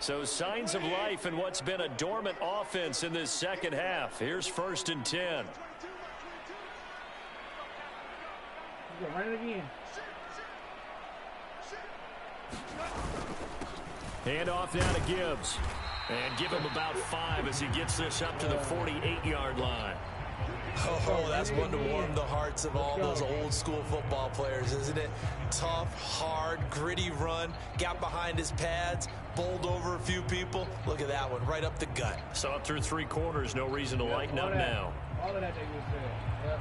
So signs of life in what's been a dormant offense in this second half. Here's 1st and 10. Run it again. Hand off now to Gibbs. And give him about 5 as he gets this up to the 48-yard line. Oh, that's one to warm the hearts of all those old school football players, isn't it? Tough, hard, gritty run. Got behind his pads, bowled over a few people. Look at that one, right up the gut. So up through 3 quarters, no reason to lighten up now. All of that they just said. Yep.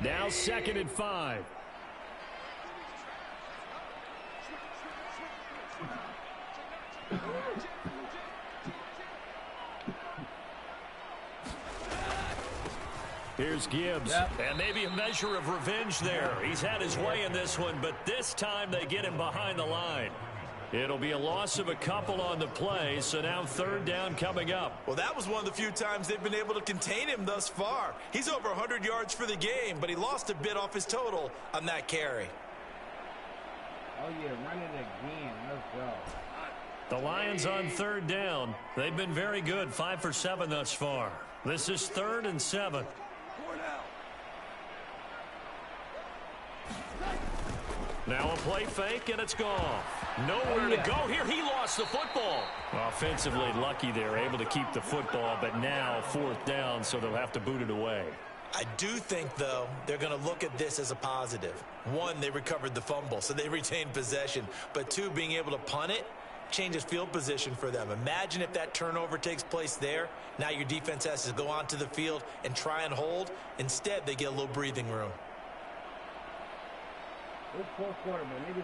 Now 2nd and 5. Here's Gibbs. Yep. And maybe a measure of revenge there. He's had his way in this one, but this time they get him behind the line. It'll be a loss of a couple on the play, so now 3rd down coming up. Well, that was one of the few times they've been able to contain him thus far. He's over 100 yards for the game, but he lost a bit off his total on that carry. Oh, yeah, run it again. Let's go. The Lions on 3rd down. They've been very good, 5 for 7 thus far. This is 3rd and 7. Now a play fake, and it's gone. Nowhere to go here. He lost the football. Offensively lucky they're able to keep the football, but now 4th down, so they'll have to boot it away. I do think, though, they're going to look at this as a positive. 1, they recovered the fumble, so they retained possession. But 2, being able to punt it changes field position for them. Imagine if that turnover takes place there. Now your defense has to go onto the field and try and hold. Instead, they get a little breathing room. Good fourth quarter, man. Maybe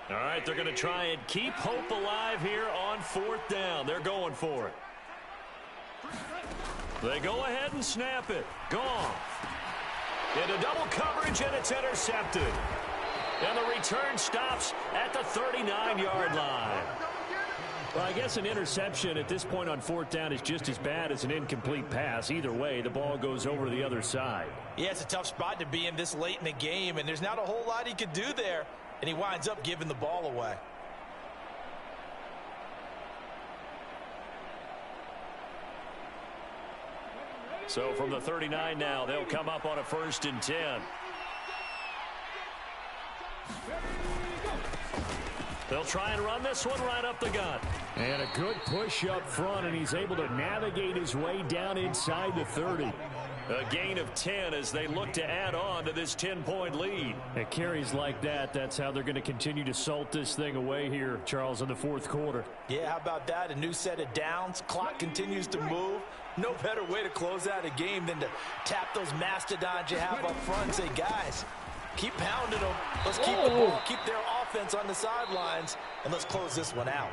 All right, they're going to try and keep hope alive here on 4th down. They're going for it. They go ahead and snap it. Gone. Into double coverage, and it's intercepted. And the return stops at the 39-yard line. Well, I guess an interception at this point on 4th down is just as bad as an incomplete pass. Either way, the ball goes over to the other side. Yeah, it's a tough spot to be in this late in the game, and there's not a whole lot he could do there. And he winds up giving the ball away. So from the 39 now, they'll come up on a 1st and 10. They'll try and run this one right up the gut. And a good push up front, and he's able to navigate his way down inside the 30. A gain of 10 as they look to add on to this 10-point lead. At carries like that, that's how they're going to continue to salt this thing away here, Charles, in the 4th quarter. Yeah, how about that? A new set of downs. Clock continues to move. No better way to close out a game than to tap those mastodons you have up front and say, guys, keep pounding them. Let's keep the ball, keep their offense on the sidelines, and let's close this one out.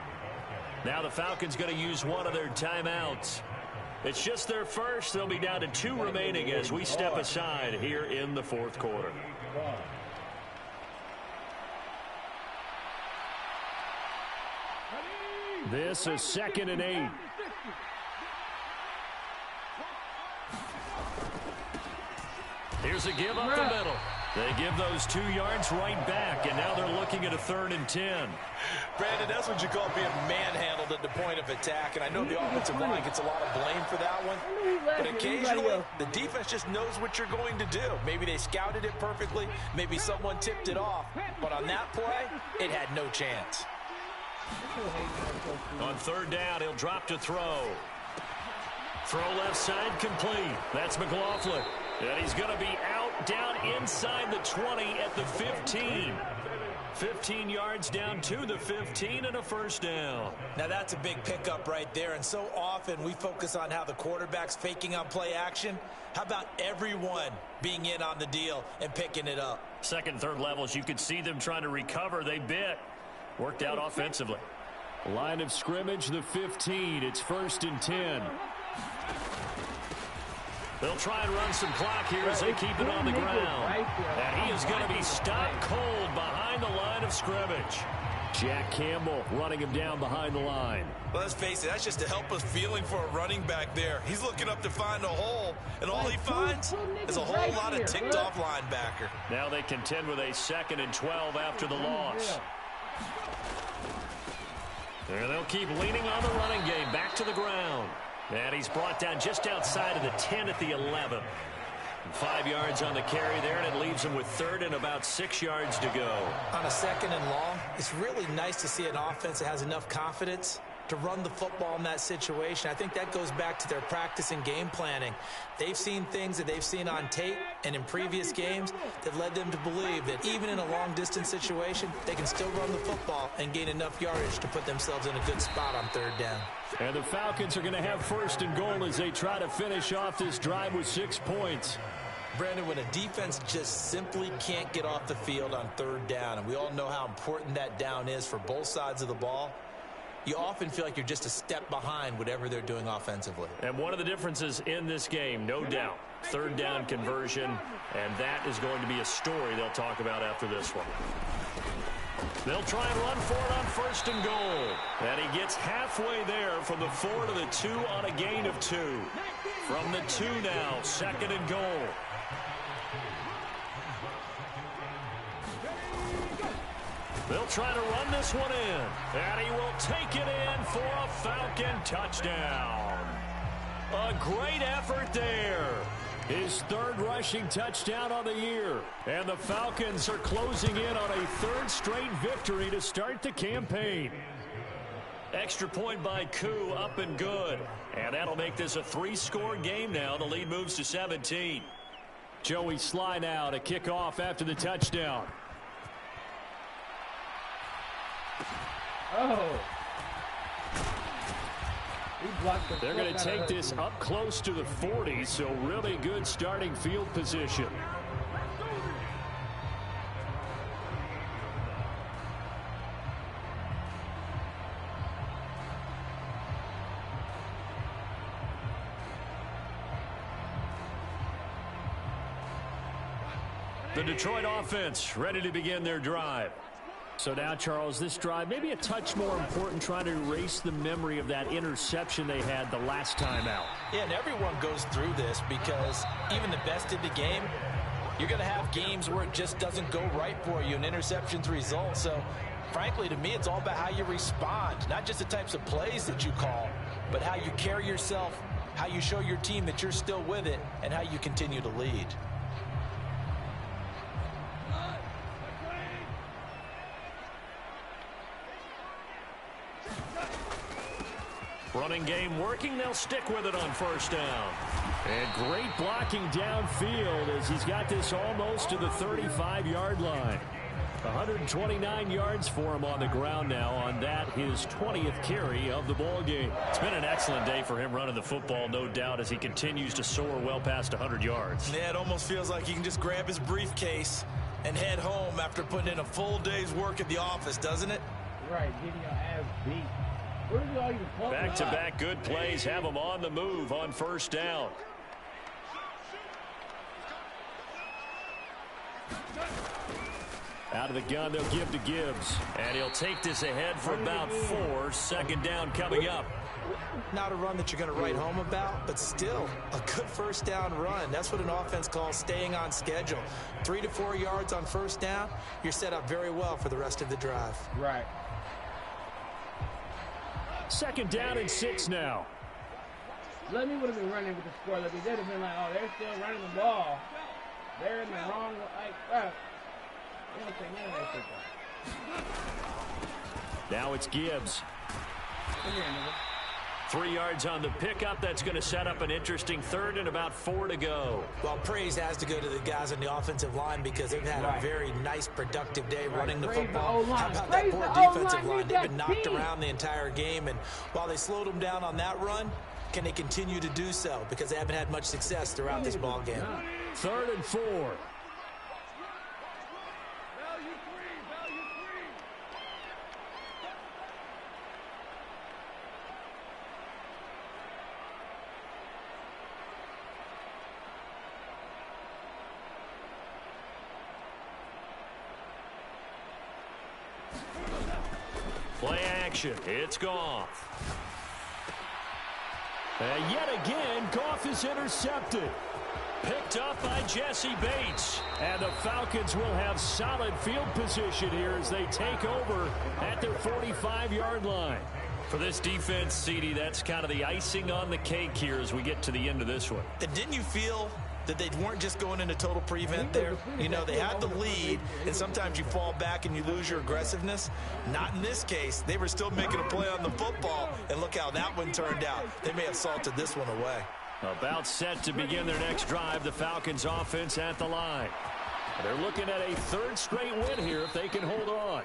Now the Falcons going to use one of their timeouts. It's just their first. They'll be down to 2 remaining as we step aside here in the 4th quarter. This is 2nd and 8. Here's a give up the middle. They give those 2 yards right back, and now they're looking at a 3rd and 10. Brandon, that's what you call being manhandled at the point of attack, and I know the offensive line gets a lot of blame for that one, but occasionally the defense just knows what you're going to do. Maybe they scouted it perfectly, maybe someone tipped it off, but on that play, it had no chance. On 3rd down, he'll drop to throw. Throw left side complete. That's McLaughlin. And he's going to be out down inside the 20 at the 15. 15 yards down to the 15 and a 1st down. Now that's a big pickup right there, and so often we focus on how the quarterback's faking on play action. How about everyone being in on the deal and picking it up? 2nd, 3rd levels, you could see them trying to recover. They bit. Worked out offensively. Line of scrimmage, the 15. It's 1st and 10. They'll try and run some clock here as they keep it on the ground. And he is going to be stopped cold behind the line of scrimmage. Jack Campbell running him down behind the line. Well, let's face it, that's just a helpless feeling for a running back there. He's looking up to find a hole, and all he finds is a whole lot of ticked-off linebacker. Now they contend with a 2nd and 12 after the loss. And they'll keep leaning on the running game back to the ground. And he's brought down just outside of the 10 at the 11. 5 yards on the carry there, and it leaves him with 3rd and about 6 yards to go. On a 2nd and long, it's really nice to see an offense that has enough confidence to run the football in that situation. I think that goes back to their practice and game planning. They've seen things that they've seen on tape and in previous games that led them to believe that even in a long-distance situation, they can still run the football and gain enough yardage to put themselves in a good spot on 3rd down. And the Falcons are going to have 1st and goal as they try to finish off this drive with 6 points. Brandon, when a defense just simply can't get off the field on 3rd down, and we all know how important that down is for both sides of the ball, you often feel like you're just a step behind whatever they're doing offensively. And one of the differences in this game, no doubt, 3rd down conversion, and that is going to be a story they'll talk about after this one. They'll try and run for it on 1st and goal. And he gets halfway there from the 4 to the 2 on a gain of 2. From the 2 now, 2nd and goal. They'll try to run this one in. And he will take it in for a Falcon touchdown. A great effort there. His third rushing touchdown on the year. And the Falcons are closing in on a third straight victory to start the campaign. Extra point by Koo, up and good. And that'll make this a 3-score game now. The lead moves to 17. Joey Sly now to kick off after the touchdown. Oh. They're going to take this up close to the 40, so really good starting field position. The Detroit offense ready to begin their drive. So now, Charles, this drive maybe a touch more important, trying to erase the memory of that interception they had the last time out. Yeah, and everyone goes through this because even the best in the game, you're going to have games where it just doesn't go right for you and interceptions result. So, frankly, to me, it's all about how you respond, not just the types of plays that you call, but how you carry yourself, how you show your team that you're still with it, and how you continue to lead. Running game working. They'll stick with it on first down. And great blocking downfield as he's got this almost to the 35-yard line. 129 yards for him on the ground now on that, his 20th carry of the ball game. It's been an excellent day for him running the football, no doubt, as he continues to soar well past 100 yards. Yeah, it almost feels like he can just grab his briefcase and head home after putting in a full day's work at the office, doesn't it? Right, getting your ass beat. Back-to-back good plays have him on the move on first down. Out of the gun, they'll give to Gibbs. And he'll take this ahead for about 4. Second down coming up. Not a run that you're going to write home about, but still a good first down run. That's what an offense calls staying on schedule. 3 to 4 yards on first down, you're set up very well for the rest of the drive. Right. Second down and 6 now. Let me would have been running with the score. Like, they'd have been like, oh, they're still running the ball. They're in the wrong, like, they don't take none of that shit. Now it's Gibbs. Come here, nigga. 3 yards on the pickup. That's going to set up an interesting third and about 4 to go. Well, praise has to go to the guys on the offensive line because they've had a very nice, productive day running the football. How about that poor defensive line? They've been knocked around the entire game, and while they slowed them down on that run, can they continue to do so? Because they haven't had much success throughout this ball game. 3rd and 4. Play action. It's Goff. And yet again, Goff is intercepted. Picked up by Jesse Bates. And the Falcons will have solid field position here as they take over at their 45-yard line. For this defense, CD, that's kind of the icing on the cake here as we get to the end of this one. And didn't you feel that they weren't just going into total prevent there? You know, they had the lead, and sometimes you fall back and you lose your aggressiveness. Not in this case. They were still making a play on the football, and look how that one turned out. They may have salted this one away. About set to begin their next drive, the Falcons offense at the line. They're looking at a 3rd straight win here if they can hold on.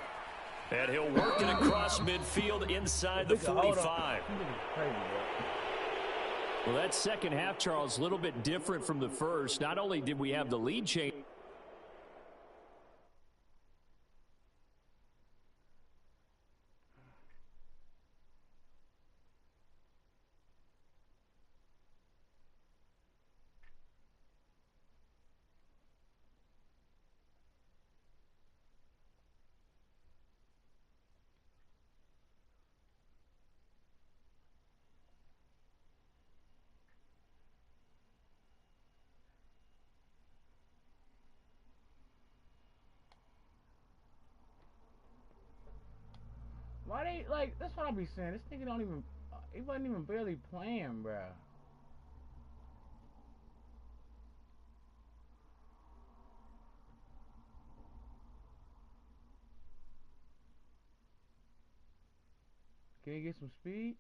And he'll work it across midfield inside the 45. Well, that second half, Charles, a little bit different from the first. Not only did we have the lead change. Why they, like, that's what I be saying. This nigga don't even, he wasn't even barely playing, bruh. Can you get some speed?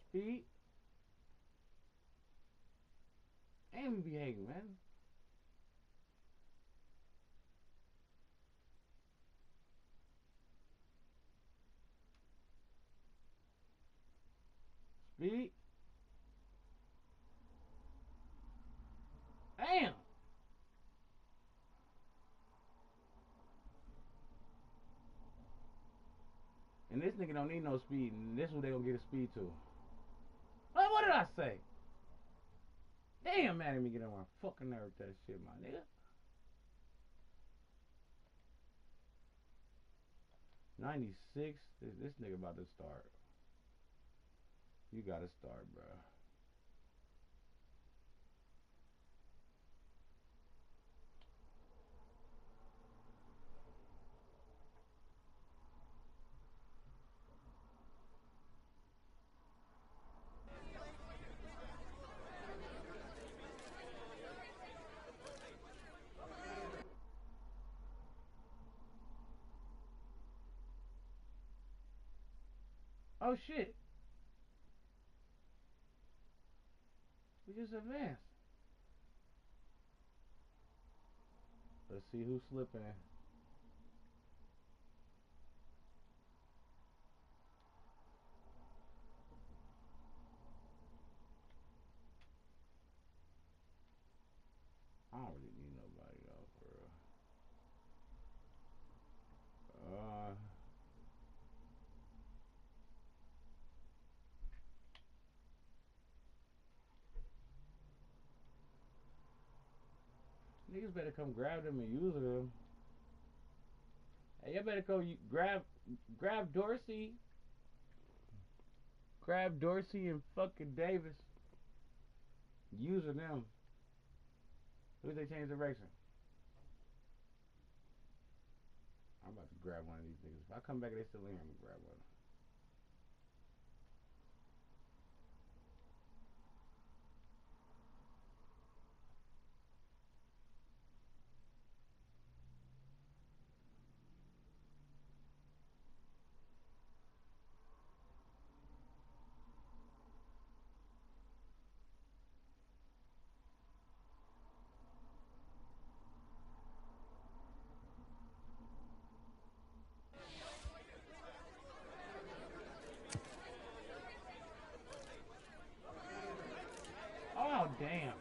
Speed? And be hating, man. Speed? Damn! And this nigga don't need no speed, and this is what they gonna get a speed to. What did I say? Damn, man, let me get on my fucking nerve with that shit, my nigga. 96. This nigga about to start. You gotta start, bro. Oh shit. We just advanced. Let's see who's slipping. I don't really need nobody though, for real. Niggas better come grab them and use them. Hey, y'all better go grab Dorsey. Grab Dorsey and fucking Davis. Using them. Who they change direction? I'm about to grab one of these niggas. If I come back and they still in here, I'm gonna grab one. Oh, damn.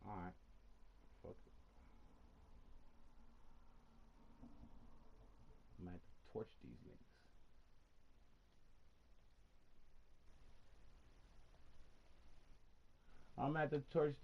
Alright. Fuck it. I'm gonna have to torch these niggas. I'm gonna have to torch